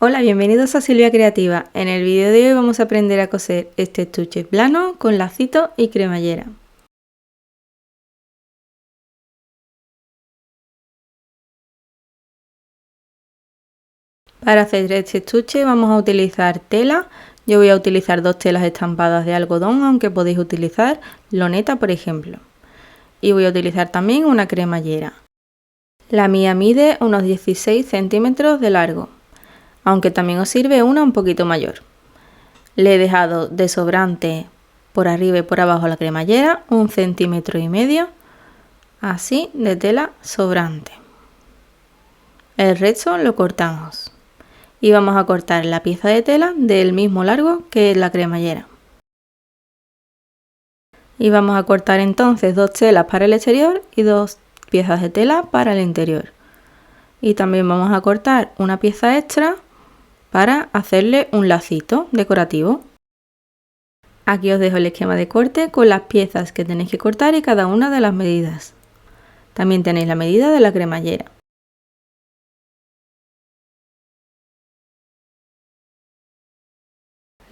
Hola, bienvenidos a Silvia Creativa. En el vídeo de hoy vamos a aprender a coser este estuche plano con lacito y cremallera. Para hacer este estuche vamos a utilizar tela. Yo voy a utilizar dos telas estampadas de algodón, aunque podéis utilizar loneta, por ejemplo. Y voy a utilizar también una cremallera. La mía mide unos 16 centímetros de largo, aunque también os sirve una un poquito mayor. Le he dejado de sobrante por arriba y por abajo la cremallera 1,5 centímetros, así de tela sobrante. El resto lo cortamos y vamos a cortar la pieza de tela del mismo largo que la cremallera. Y vamos a cortar entonces dos telas para el exterior y dos piezas de tela para el interior. Y también vamos a cortar una pieza extra para hacerle un lacito decorativo. Aquí os dejo el esquema de corte con las piezas que tenéis que cortar y cada una de las medidas. También tenéis la medida de la cremallera.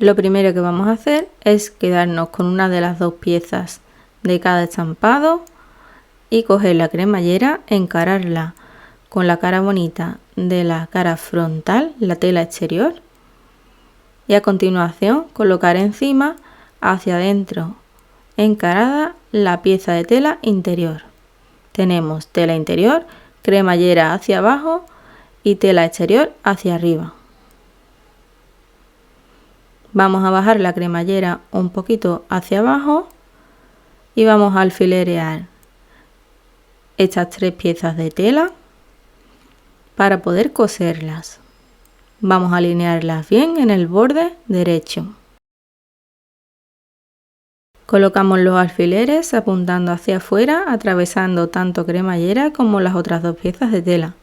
Lo primero que vamos a hacer es quedarnos con una de las dos piezas de cada estampado y coger la cremallera, encararla con la cara bonita de la cara frontal, la tela exterior, y a continuación colocar encima, hacia adentro, encarada la pieza de tela interior. Tenemos tela interior, cremallera hacia abajo y tela exterior hacia arriba. Vamos a bajar la cremallera un poquito hacia abajo y vamos a alfilerear estas tres piezas de tela para poder coserlas. Vamos a alinearlas bien en el borde derecho. Colocamos los alfileres apuntando hacia afuera, atravesando tanto cremallera como las otras dos piezas de tela.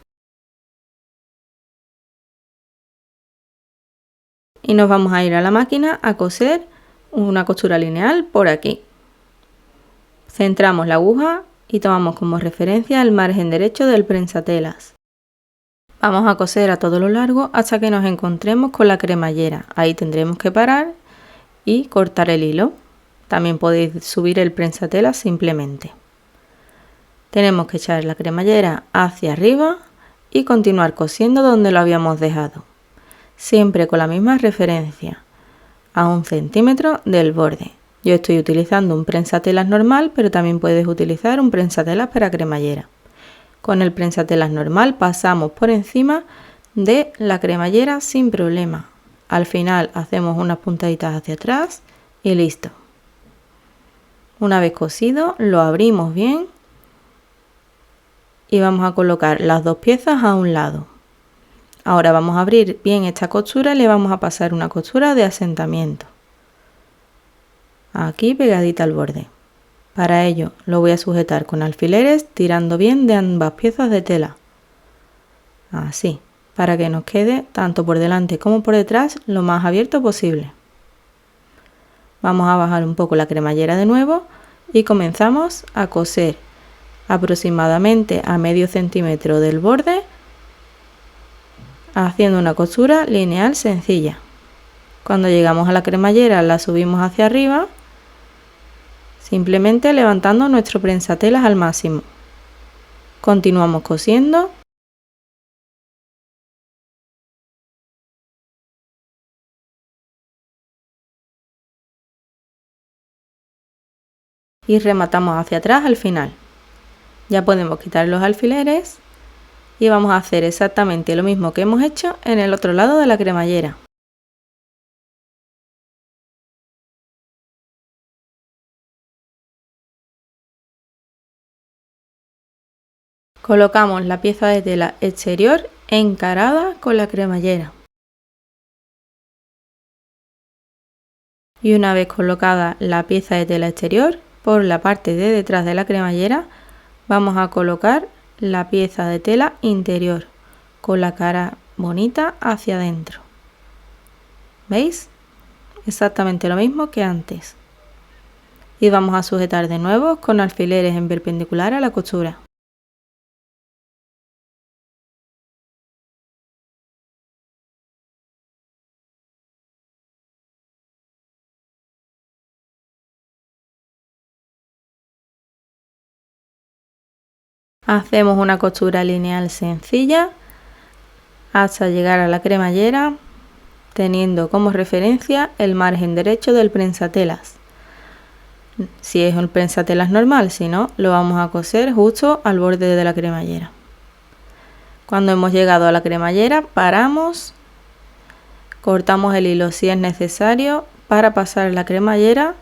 Y nos vamos a ir a la máquina a coser una costura lineal por aquí. Centramos la aguja y tomamos como referencia el margen derecho del prensatelas. Vamos a coser a todo lo largo hasta que nos encontremos con la cremallera. Ahí tendremos que parar y cortar el hilo. También podéis subir el prensatelas simplemente. Tenemos que echar la cremallera hacia arriba y continuar cosiendo donde lo habíamos dejado. Siempre con la misma referencia, a 1 centímetro del borde. Yo estoy utilizando un prensatelas normal, pero también puedes utilizar un prensatelas para cremallera. Con el prensatelas normal pasamos por encima de la cremallera sin problema. Al final hacemos unas puntaditas hacia atrás y listo. Una vez cosido, lo abrimos bien y vamos a colocar las dos piezas a un lado. Ahora vamos a abrir bien esta costura y le vamos a pasar una costura de asentamiento. Aquí pegadita al borde. Para ello lo voy a sujetar con alfileres tirando bien de ambas piezas de tela. Así, para que nos quede tanto por delante como por detrás lo más abierto posible. Vamos a bajar un poco la cremallera de nuevo y comenzamos a coser aproximadamente a medio centímetro del borde, haciendo una costura lineal sencilla. Cuando llegamos a la cremallera la subimos hacia arriba, simplemente levantando nuestro prensatelas al máximo. Continuamos cosiendo. Y rematamos hacia atrás al final. Ya podemos quitar los alfileres y vamos a hacer exactamente lo mismo que hemos hecho en el otro lado de la cremallera. Colocamos la pieza de tela exterior encarada con la cremallera. Y una vez colocada la pieza de tela exterior, por la parte de detrás de la cremallera vamos a colocar la pieza de tela interior con la cara bonita hacia adentro. ¿Veis? Exactamente lo mismo que antes. Y vamos a sujetar de nuevo con alfileres en perpendicular a la costura. Hacemos una costura lineal sencilla hasta llegar a la cremallera, teniendo como referencia el margen derecho del prensatelas. Si es un prensatelas normal, si no, lo vamos a coser justo al borde de la cremallera. Cuando hemos llegado a la cremallera, paramos, cortamos el hilo si es necesario para pasar la cremallera,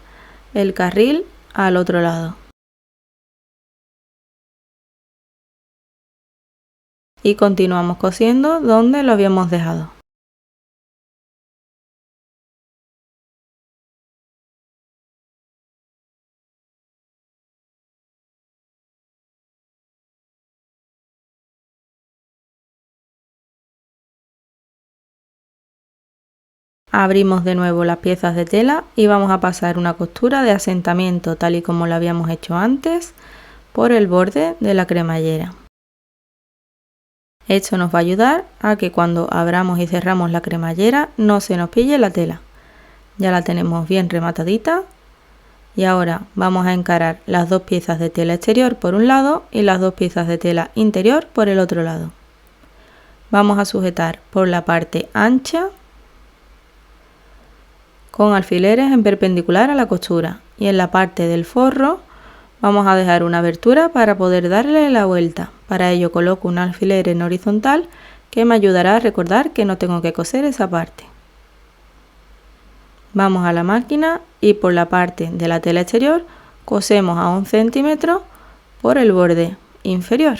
el carril, al otro lado. Y continuamos cosiendo donde lo habíamos dejado. Abrimos de nuevo las piezas de tela y vamos a pasar una costura de asentamiento tal y como lo habíamos hecho antes por el borde de la cremallera. Esto nos va a ayudar a que cuando abramos y cerramos la cremallera no se nos pille la tela. Ya la tenemos bien rematadita y ahora vamos a encarar las dos piezas de tela exterior por un lado y las dos piezas de tela interior por el otro lado. Vamos a sujetar por la parte ancha con alfileres en perpendicular a la costura y en la parte del forro vamos a dejar una abertura para poder darle la vuelta. Para ello coloco un alfiler en horizontal que me ayudará a recordar que no tengo que coser esa parte. Vamos a la máquina y por la parte de la tela exterior cosemos a 1 centímetro por el borde inferior.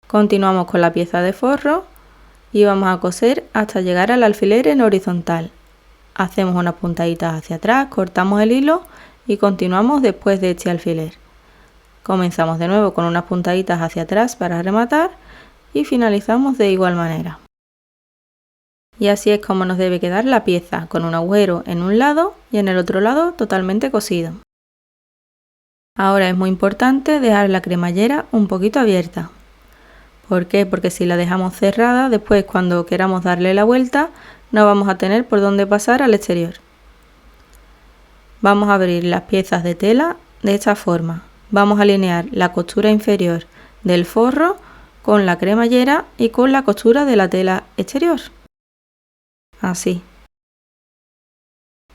Continuamos con la pieza de forro y vamos a coser hasta llegar al alfiler en horizontal. Hacemos unas puntaditas hacia atrás, cortamos el hilo y continuamos después de este alfiler. Comenzamos de nuevo con unas puntaditas hacia atrás para rematar y finalizamos de igual manera. Y así es como nos debe quedar la pieza, con un agujero en un lado y en el otro lado totalmente cosido. Ahora es muy importante dejar la cremallera un poquito abierta. ¿Por qué? Porque si la dejamos cerrada, después cuando queramos darle la vuelta, no vamos a tener por dónde pasar al exterior. Vamos a abrir las piezas de tela de esta forma. Vamos a alinear la costura inferior del forro con la cremallera y con la costura de la tela exterior. Así.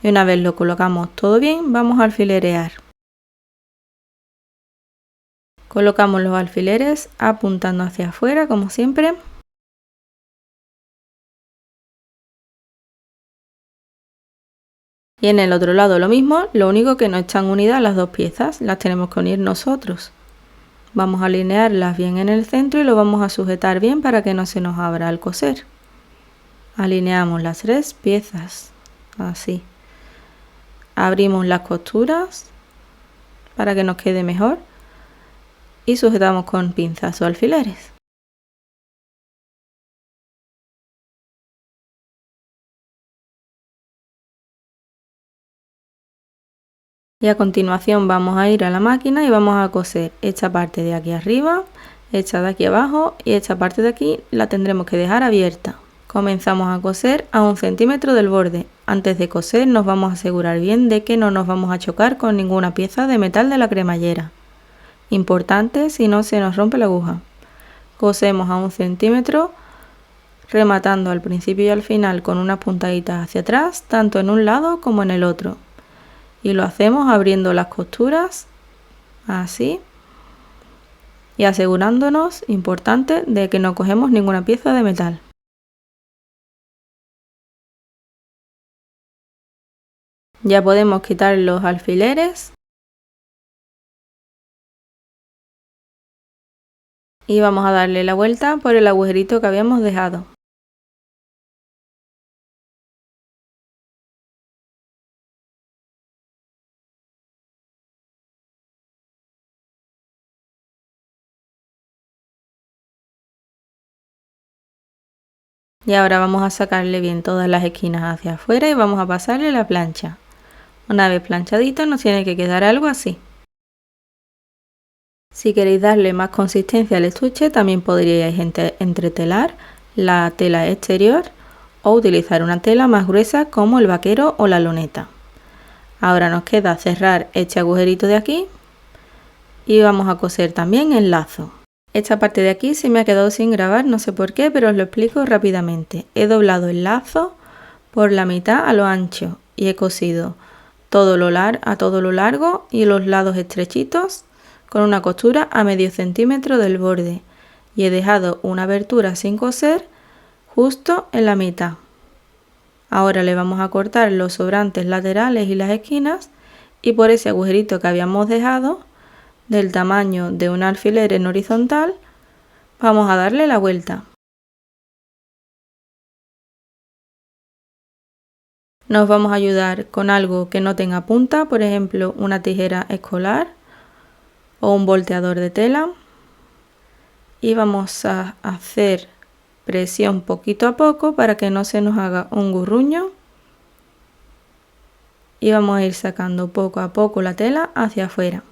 Y una vez lo colocamos todo bien, vamos a alfilerear. Colocamos los alfileres apuntando hacia afuera, como siempre. Y en el otro lado lo mismo, lo único que no están unidas las dos piezas, las tenemos que unir nosotros. Vamos a alinearlas bien en el centro y lo vamos a sujetar bien para que no se nos abra al coser. Alineamos las tres piezas, así. Abrimos las costuras para que nos quede mejor y sujetamos con pinzas o alfileres. Y a continuación vamos a ir a la máquina y vamos a coser esta parte de aquí arriba, esta de aquí abajo y esta parte de aquí la tendremos que dejar abierta. Comenzamos a coser a 1 centímetro del borde. Antes de coser nos vamos a asegurar bien de que no nos vamos a chocar con ninguna pieza de metal de la cremallera. Importante, si no se nos rompe la aguja. Cosemos a 1 centímetro, rematando al principio y al final con unas puntaditas hacia atrás, tanto en un lado como en el otro. Y lo hacemos abriendo las costuras, así. Y asegurándonos, importante, de que no cogemos ninguna pieza de metal. Ya podemos quitar los alfileres. Y vamos a darle la vuelta por el agujerito que habíamos dejado. Y ahora vamos a sacarle bien todas las esquinas hacia afuera y vamos a pasarle la plancha. Una vez planchadito nos tiene que quedar algo así. Si queréis darle más consistencia al estuche, también podríais entretelar la tela exterior o utilizar una tela más gruesa como el vaquero o la loneta. Ahora nos queda cerrar este agujerito de aquí y vamos a coser también el lazo. Esta parte de aquí se me ha quedado sin grabar, no sé por qué, pero os lo explico rápidamente. He doblado el lazo por la mitad a lo ancho y he cosido a todo lo largo y los lados estrechitos con una costura a medio centímetro del borde y he dejado una abertura sin coser justo en la mitad. Ahora le vamos a cortar los sobrantes laterales y las esquinas y por ese agujerito que habíamos dejado del tamaño de un alfiler en horizontal vamos a darle la vuelta. Nos vamos a ayudar con algo que no tenga punta, por ejemplo una tijera escolar o un volteador de tela y vamos a hacer presión poquito a poco para que no se nos haga un gurruño y vamos a ir sacando poco a poco la tela hacia afuera.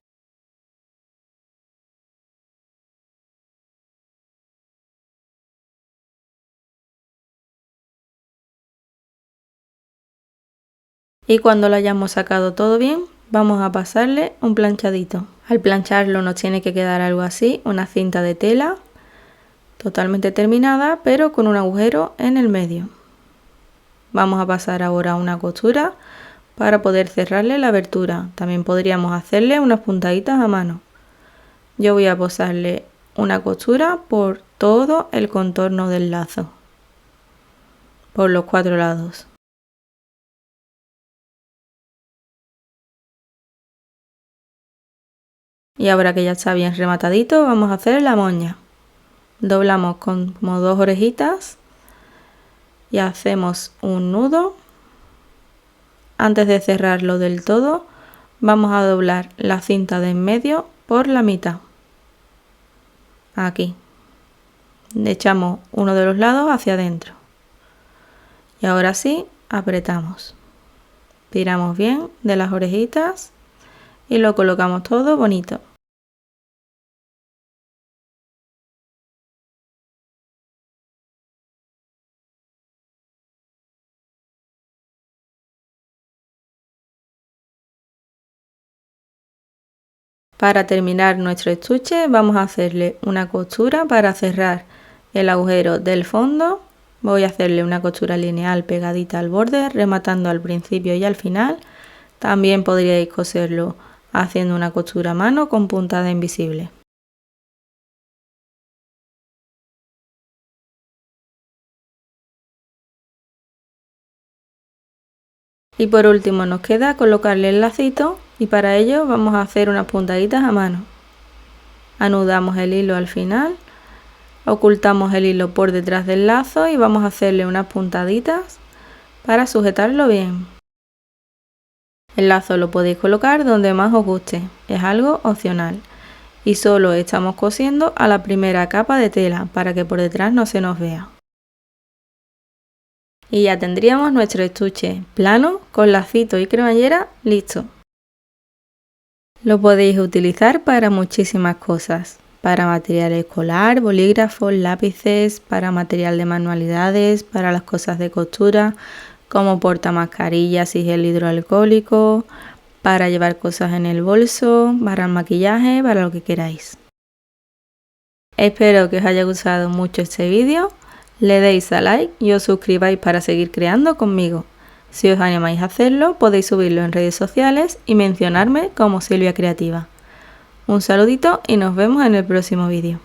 Y cuando lo hayamos sacado todo bien, vamos a pasarle un planchadito. Al plancharlo nos tiene que quedar algo así, una cinta de tela totalmente terminada, pero con un agujero en el medio. Vamos a pasar ahora una costura para poder cerrarle la abertura. También podríamos hacerle unas puntaditas a mano. Yo voy a pasarle una costura por todo el contorno del lazo, por los 4 lados. Y ahora que ya está bien rematadito, vamos a hacer la moña. Doblamos como 2 orejitas y hacemos un nudo. Antes de cerrarlo del todo, vamos a doblar la cinta de en medio por la mitad. Aquí. Echamos uno de los lados hacia adentro. Y ahora sí, apretamos. Tiramos bien de las orejitas y lo colocamos todo bonito. Para terminar nuestro estuche vamos a hacerle una costura para cerrar el agujero del fondo. Voy a hacerle una costura lineal pegadita al borde, rematando al principio y al final. También podríais coserlo haciendo una costura a mano con puntada invisible. Y por último nos queda colocarle el lacito y para ello vamos a hacer unas puntaditas a mano. Anudamos el hilo al final, ocultamos el hilo por detrás del lazo y vamos a hacerle unas puntaditas para sujetarlo bien. El lazo lo podéis colocar donde más os guste, es algo opcional. Y solo estamos cosiendo a la primera capa de tela para que por detrás no se nos vea. Y ya tendríamos nuestro estuche plano con lacito y cremallera listo. Lo podéis utilizar para muchísimas cosas, para material escolar, bolígrafos, lápices, para material de manualidades, para las cosas de costura, como portamascarillas y gel hidroalcohólico, para llevar cosas en el bolso, para el maquillaje, para lo que queráis. Espero que os haya gustado mucho este vídeo. Le deis a like y os suscribáis para seguir creando conmigo. Si os animáis a hacerlo, podéis subirlo en redes sociales y mencionarme como Silvia Creativa. Un saludito y nos vemos en el próximo vídeo.